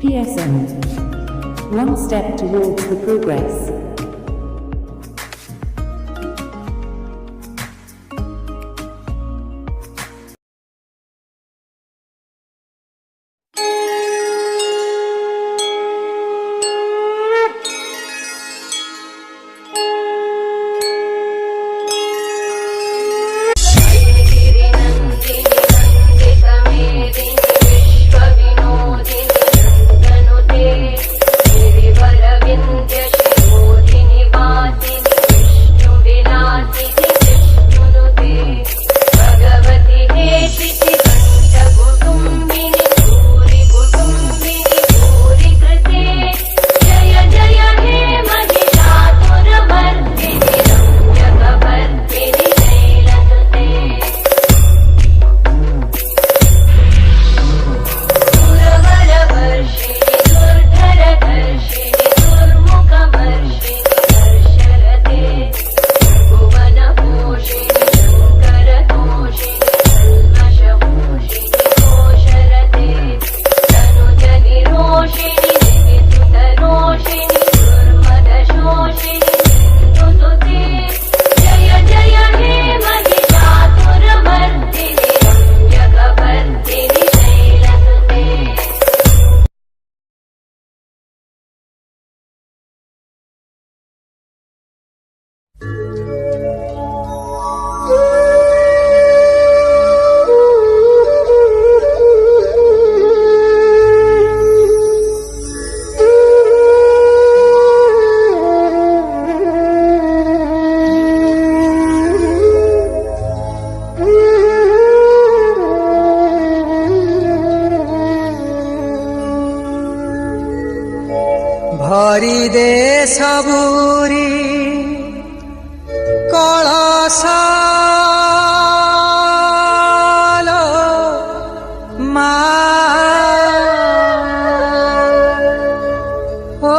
PSM. One step towards the progress. भरी दे सबुरी कलशालो मा ओ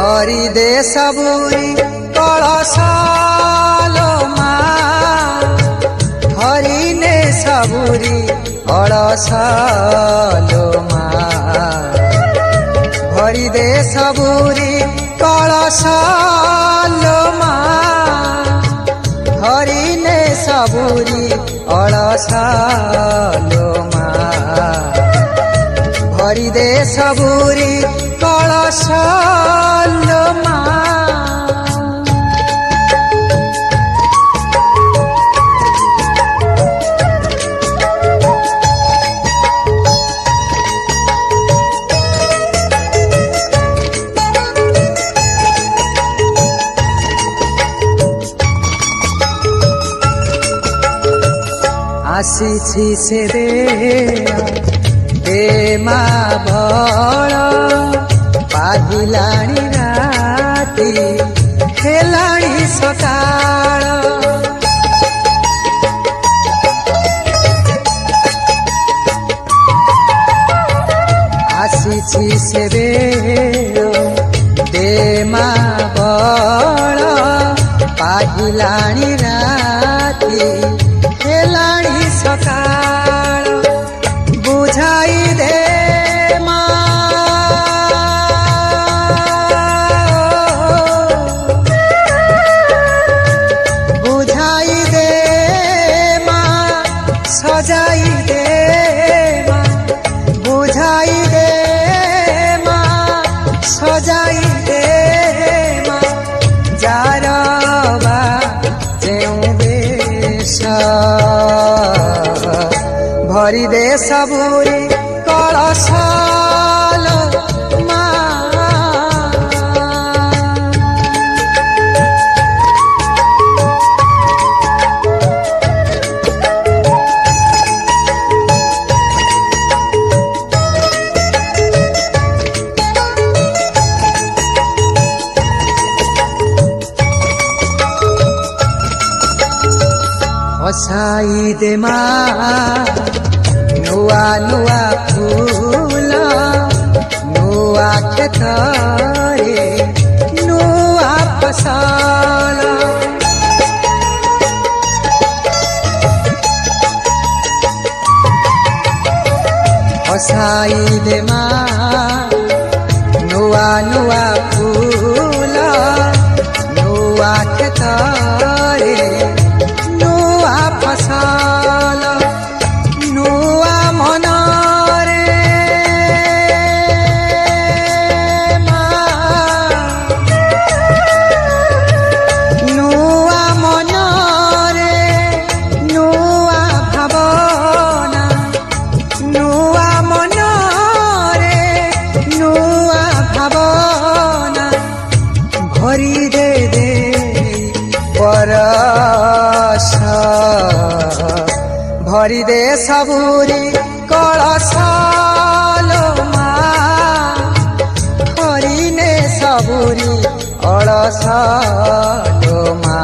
हरि दे सबुरी कलशालो मा हरि ने सबुरी कलशालो मा हरि दे सबुरी कलशालो मा हरि ने सबुरी कलशालो मा हरि दे सबुरी कलशालो मा आसीछि से दे मा बळ पाहिलाणी राती हेलाणी सकाळ आसीछि से दे मा बळ पाहिलाणी राती हेलाणी सकाळ बुझाई दे मा बुझाई दे मा सजाई दे मा बुझाई दे मा सजाई दे मा जारबा जेउ बेश भरी दे सबुरी कलशालो मा बसाई दे मा नुआ नुआ फूल नुआ खेतरे नुआ फसल हसाइले नुआ नुआ फूल नुआ खेतरे नुआ फसल नुआ मनरे नुआ मनरे नुआ भावना नुआ मनरे नुआ भावना भरी दे परस भरी दे सबुरी कलश मा हरिने सबुरी कलश मा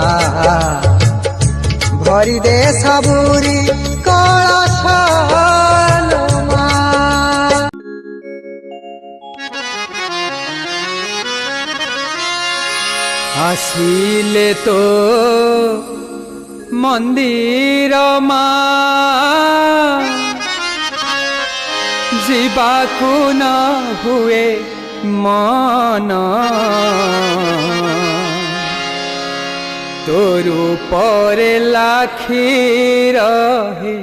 भरी दे सबुरी कलश मा आसिले तो मंदिर मा जीवाकु न हुए मन तोरु परे लाखी रहे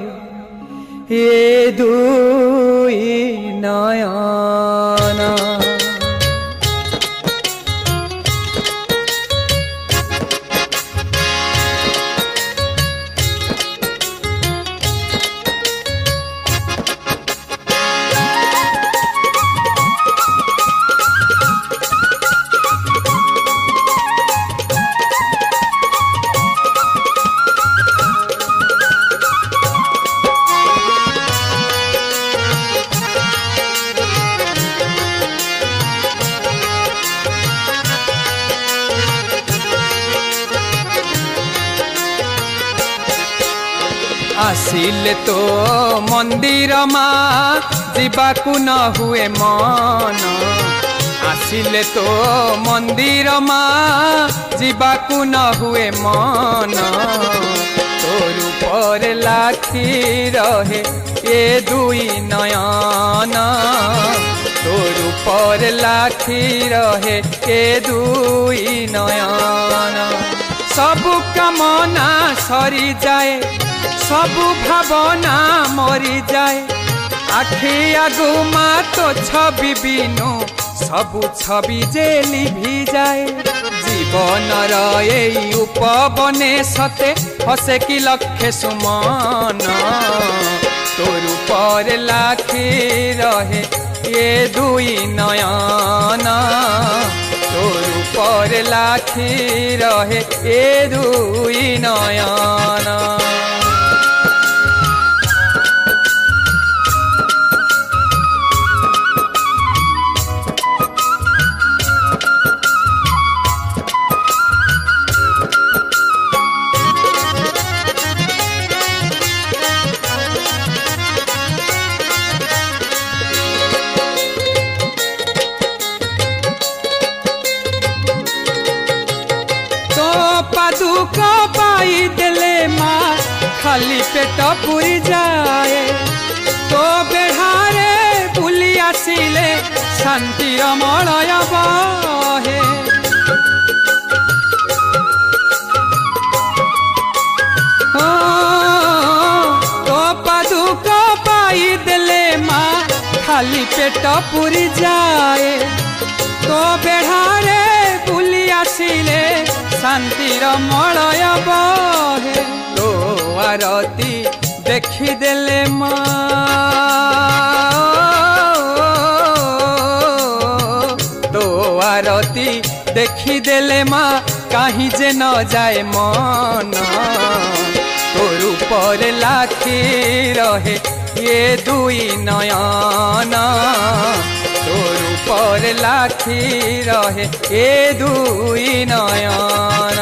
ये दुई नयन आसिले तो मंदिर मा जीवाकु न हुए मन आसिले तो मंदिर मा जीवाकु न हुए मन तोरु पर लाखी रहे ये दुई नयन तोरु पर लाखी रहे ये दुई नयन सबु कामना सरी जाए सबु भावना मरी जाए आखि आगु मा तो छवि बिनु सबु छवि जे लिभि जाए जीवन रहे उपबने सते हसे कि लक्षे सुमन तोरु पर लाखी रहे ये दुई नयन तोरु पर लाखी रहे ये दुई नयन पादुक पाई देले माँ खाली पेट पुरी जाए तो बेढ़ारे बुली आसिले शांतिर मलय बहे तो पादुक पाई देले माँ खाली पेट पुरी जाए तो बेढ़ारे बुली आसिले शांतिर मलय बहे तो आरती देखिदेले तो आरती देखिदेले माँ कहीं जे न जाए मन तोर ऊपर लाखी रहे ये दुई नयन तोर ऊपर लाखी रहे ये दुई नयन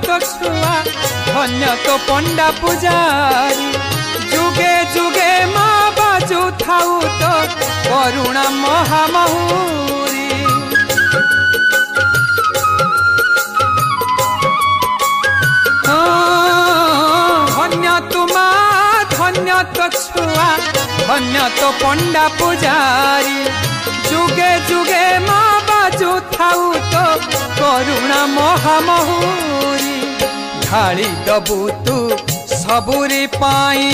तो छुआ धन्य तो पंडा पुजारी जुगे जुगे माँ बाजू थाऊ तो करुणा महामहुरी धन्य तो माँ धन्य तो छुआ धन्य तो पंडा पुजारी जुगे जुगे माँ बाजू थाऊ तो करुणा महामहुरी ढाली दबु तू सबुरी पाई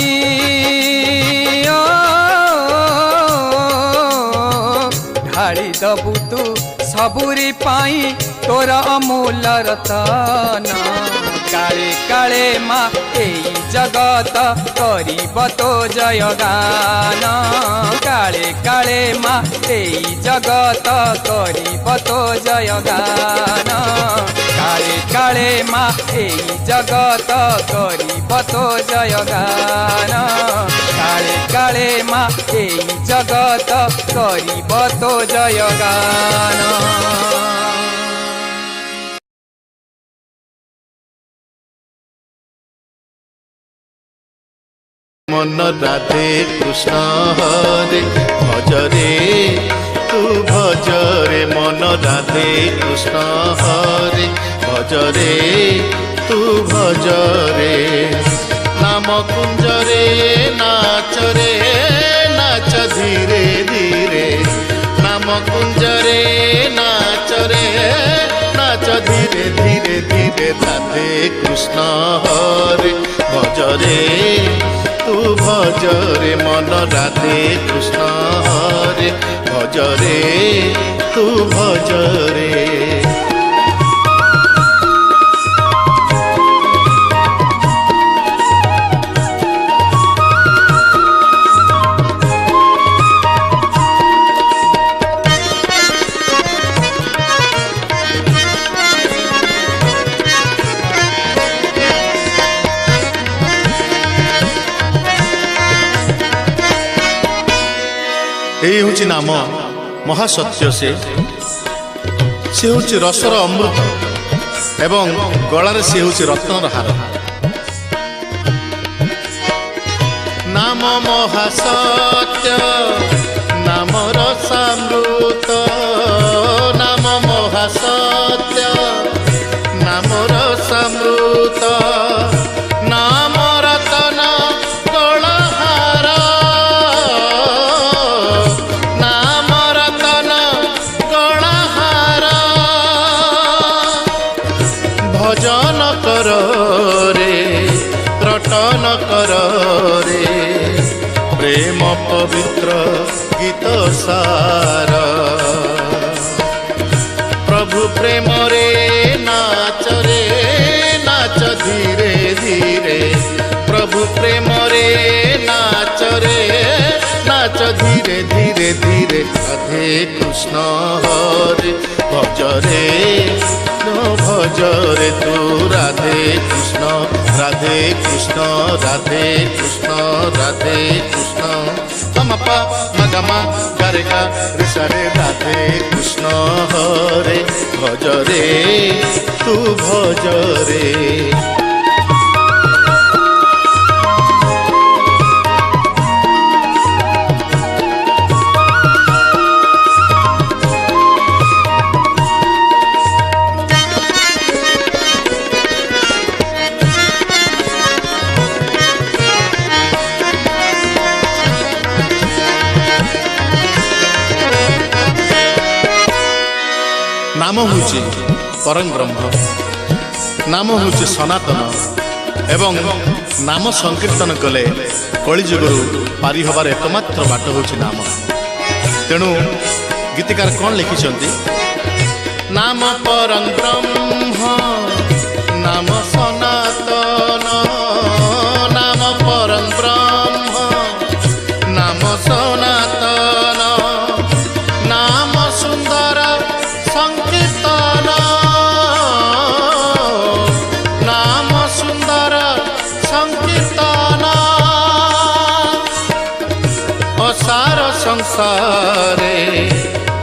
ढाली दबु तू सबुरी पाई तोर अमूल रतन काले काले माँ एई जगत करिब तो जयगान काले काले माँ एई जगत करिब तो जयगान काले काले माँ एई जगत करिब तो जयगान काले काले माँ एई जगत करिब तो जयगान मन राधे कृष्ण हरे भजरे तू भजरे मन राधे कृष्ण हरे भजरे तू भजरे नाम कुंजरे नाचरे नाच धीरे धीरे नाम कुंजरे नाचरे नाच धीरे धीरे धीरे राधे कृष्ण हरे भजरे तू भजरे मन राधे कृष्ण हरे भजरे तू भजरे यही हूँ नाम महासत्य से हूँ रसर अमृत एवं गलार से हूँ रत्नर हार नाम महासत्य नाम रसामृत नाम महासत्य नाम रसामृत नाम रतन गलहार नाम रतन गलहार भजन कर रे रटन कर रे प्रेम पवित्र गीत सार प्रभु प्रेम रे नाच धीरे धीरे प्रभु प्रेम रे नाच धीरे धीरे धीरे राधे कृष्ण हरे भजरे भजरे तू राधे कृष्ण राधे कृष्ण राधे कृष्ण राधे कृष्ण मपा मगमा गरेगा ऋषरे राधे कृष्ण हरे भजरे तू भजरे नाम हूँ परम ब्रह्म नाम हूँ सनातन एवं नाम संकीर्तन कले कलिजुगु पारी हबार एकमात्र बाट हूँ नाम तेणु गीतिकार कौन लिखिंट नाम परम ब्रह्म नाम सनातन नाम परम ब्रह्म नाम सनातन नाम सुंदर संकीर्तन नाम सुंदर संकीर्तन असार संसारे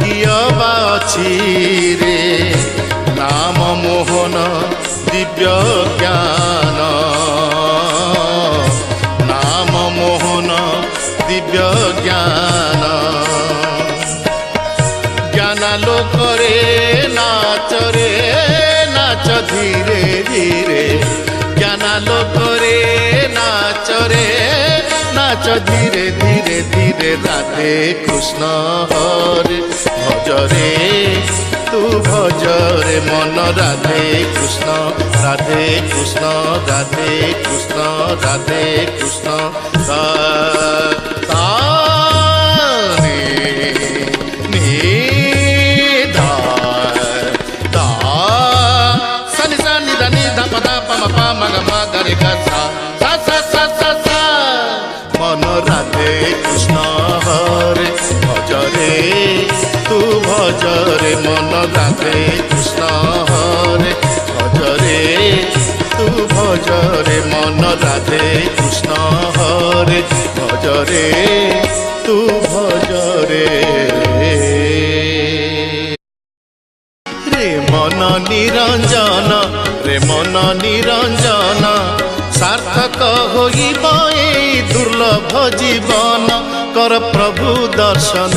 कियबा अछि रे नाम मोहन दिव्य दिव्य ज्ञान नाम मोहन दिव्य ज्ञान ज्ञानालोक रे नाच धीरे धीरे ज्ञानालोक रे नाच धीरे धीरे धीरे राधे कृष्ण हरे भजरे तू भजरे मन राधे कृष्ण राधे कृष्ण राधे कृष्ण राधे कृष्ण मन राधे कृष्ण हरे भजरे तू भजरे मन राधे कृष्ण हरे भजरे तू भजरे मन राधे कृष्ण हरे भजरे तू भजरे रे मन निरंजन रे मन निरंजन सार्थक होइब एई दुर्लभ जीवन कर प्रभु दर्शन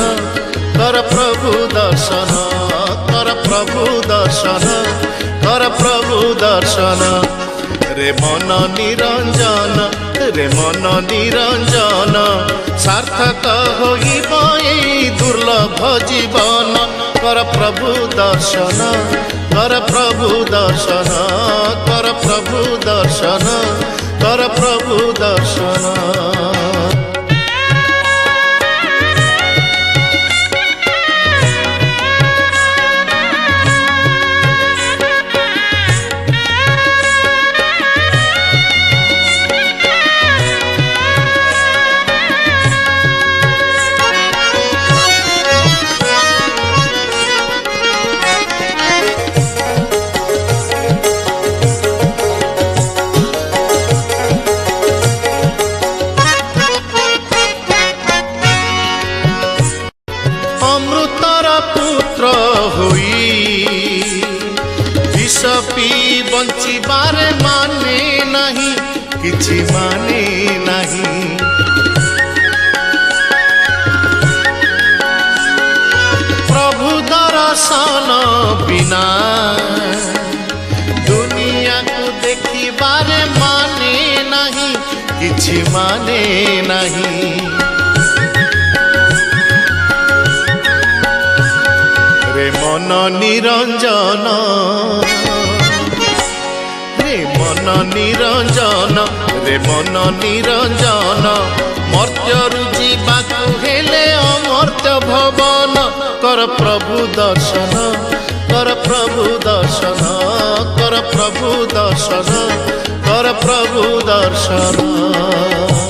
कर प्रभु दर्शन कर प्रभु दर्शन कर प्रभु दर्शन रे मन निरंजन रे मन निरंजन सार्थक होइब एई दुर्लभ जीवन कर प्रभु दर्शन कर प्रभु दर्शन कर प्रभु दर्शन कर प्रभु दर्शन बंचिबारे माने नहीं किछि माने नहीं प्रभु दर्शन बिना दुनिया को देखिबारे माने नहीं किछि माने नहीं रे मन निरंजन मन निरंजन रे मन निरंजन मर्त्यरु जीवाकु हेले अमर्त्य भवन कर प्रभु दर्शन कर प्रभु दर्शन कर प्रभु दर्शन कर प्रभु दर्शन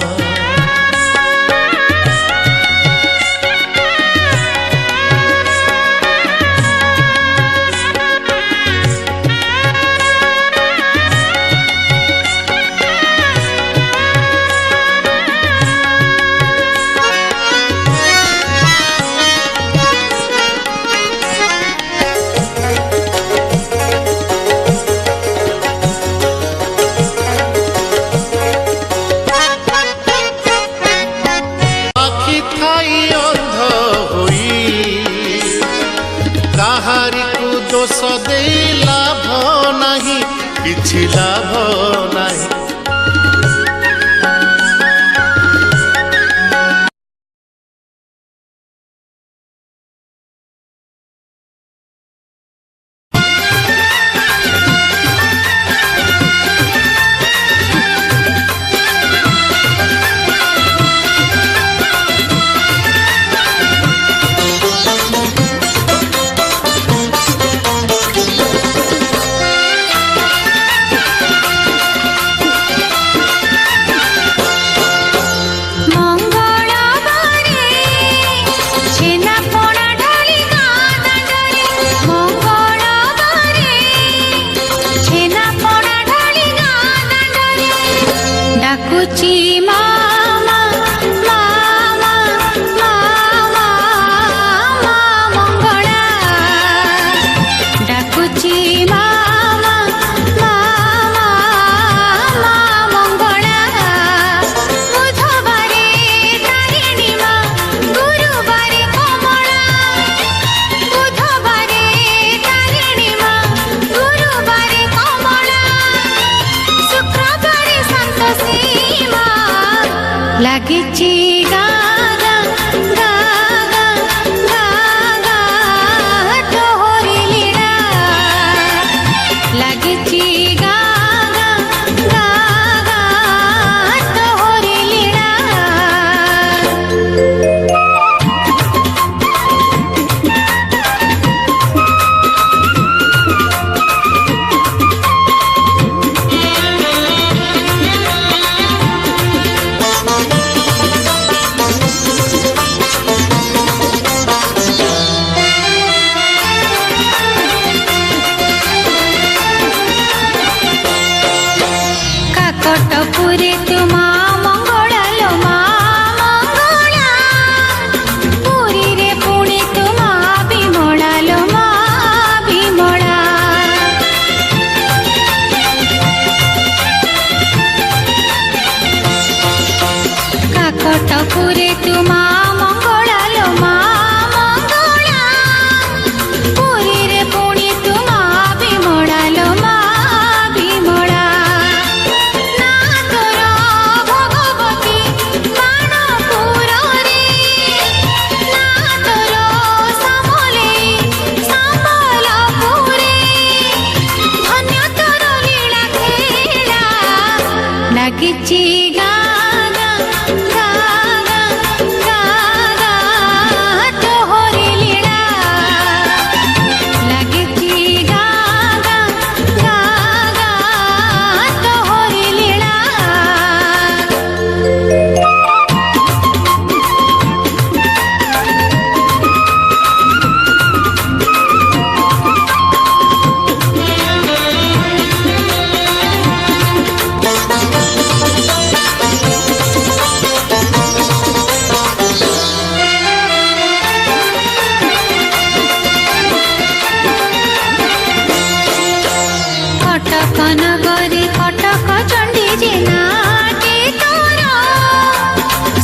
दोष दे लाभ नहीं किछि लाभ नहीं लागिची गा गा गा गा गा गा तोहरी लीला लागिची गा गा गा गा तोहरी लीला काकटपुरे तुमा मंगला लो मा मंगला पुरी रे पुणी तुमा बिमला लो मा बिमला काकटपुरे तुमा मंगला लो मा मंगला पुरी रे पुणी तुमा बिमला लो मा बिमला लागिची गा गा गा गा गा गा तोहरी लीला लागिची गा गा गा गा तोहरी लीला कटक नगरी कटक चंडी जे नाटे तोर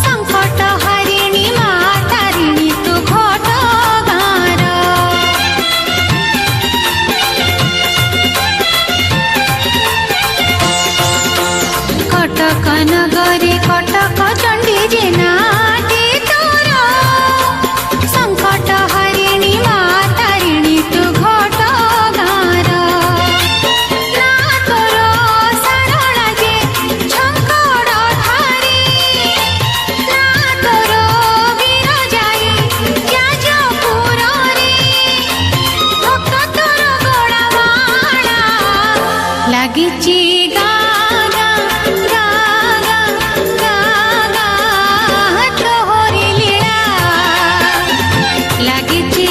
संकट हरिणी मा तारिणी तू घट गार कटक नगरी कटक चंडी जे नाटे तोर संकट हरिणी मा तारिणी तू घट गार लागिची गा गा गा गा गा गा तोहरी लीला लागिची